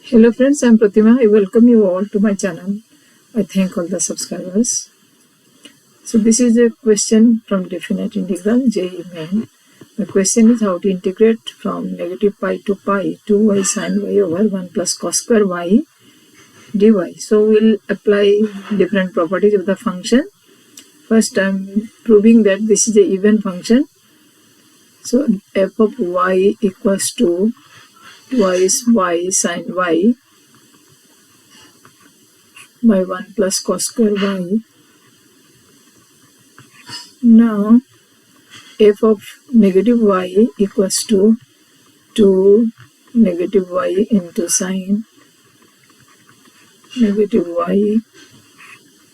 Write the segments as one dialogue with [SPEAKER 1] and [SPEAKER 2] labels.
[SPEAKER 1] Hello friends, I am Pratima. I welcome you all to my channel. I thank all the subscribers. So this is a question from definite integral JEE main. The question is how to integrate from negative pi to pi 2y sin y over 1 plus cos square y dy. So we'll apply different properties of the function. First I am proving that this is a even function. So f of y equals to twice y sin y by 1 plus cos square y. Now f of negative y equals to 2 negative y into sin negative y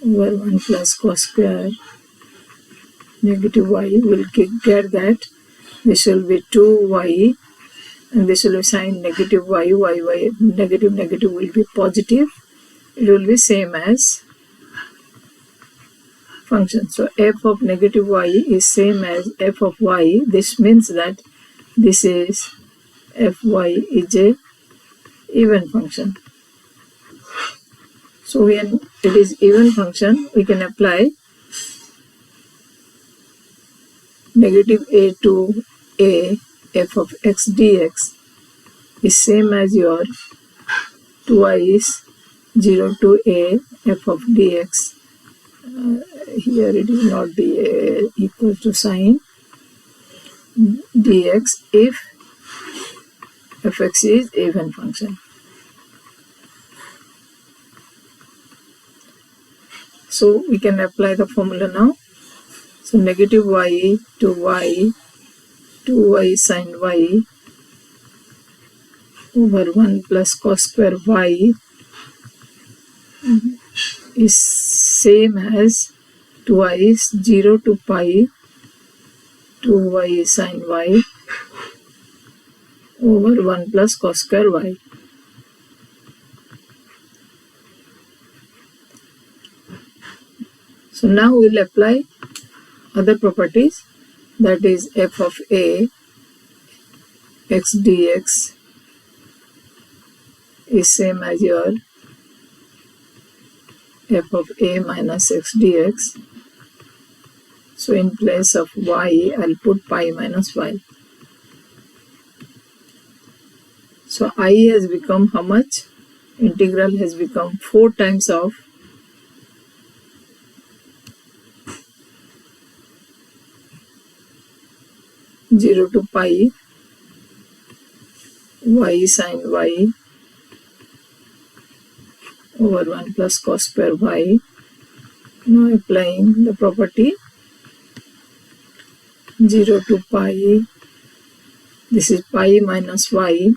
[SPEAKER 1] over 1 plus cos square negative y. Will get that this will be 2y and this will be sin negative y, negative will be positive. It will be same as function. So f of negative y is same as f of y. This means that this is fy is a even function. So when it is even function, we can apply negative a to a f of x dx is same as your twice 0 to a f of dx. Here it is not be equal to sin dx if fx is even function. So we can apply the formula now. So negative y to y 2y sin y over 1 plus cos square y is same as twice 0 to pi 2y sin y over 1 plus cos square y. So now we will apply other properties, that is f of a x dx is same as your f of a minus x dx. So in place of y, I'll put pi minus y. So I has become how much? Integral has become 4 times of zero to pi y sin y over 1 plus cos square y. Now applying the property 0 to pi, this is pi minus y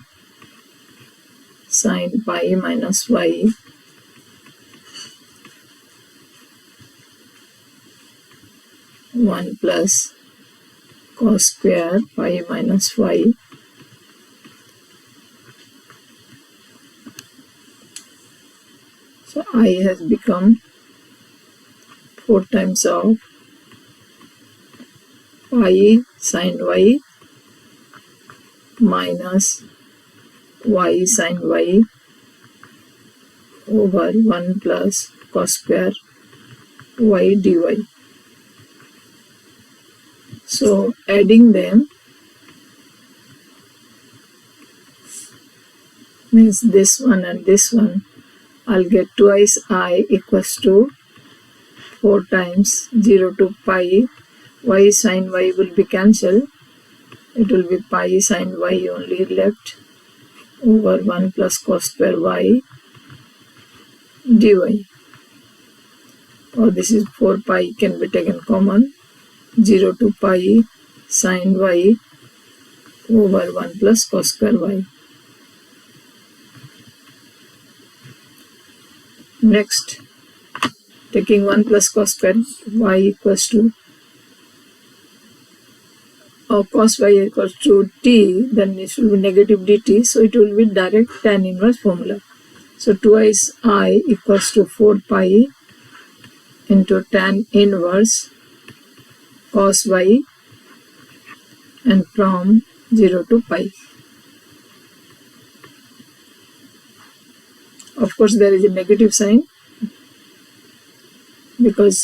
[SPEAKER 1] sin pi minus y one plus cos square pi minus y. So I has become 4 times of pi sin y minus y sin y over 1 plus cos square y dy. So adding them means this one and this one, I'll get twice I equals to 4 times 0 to pi y sin y will be cancelled. It will be pi sin y only left over 1 plus cos square y dy. Or this is 4 pi can be taken common. 0 to pi sin y over 1 plus cos square y. Next, taking 1 plus cos square y equals to cos y equals to t, then it will be negative dt, so it will be direct tan inverse formula. So twice I equals to 4 pi into tan inverse cos y and from 0 to pi. of course there is a negative sign, because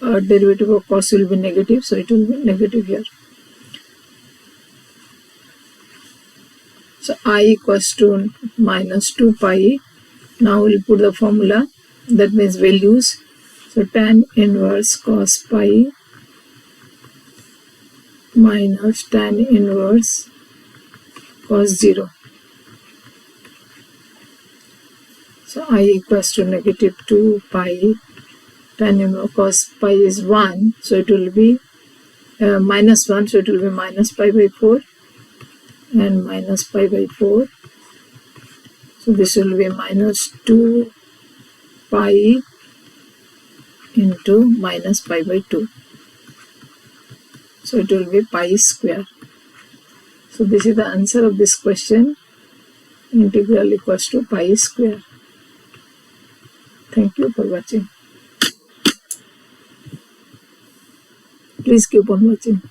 [SPEAKER 1] derivative of cos will be negative, so it will be negative here. So I equals to minus 2 pi. Now we'll put the formula, that means values. So tan inverse cos pi minus tan inverse cos 0. So I equals to negative 2 pi. Tan inverse cos pi is 1, so it will be minus 1, so it will be minus pi by 4 and minus pi by 4. So this will be minus 2 pi into minus pi by 2. So it will be pi square. So this is the answer of this question. Integral equals to pi square. Thank you for watching. Please keep on watching.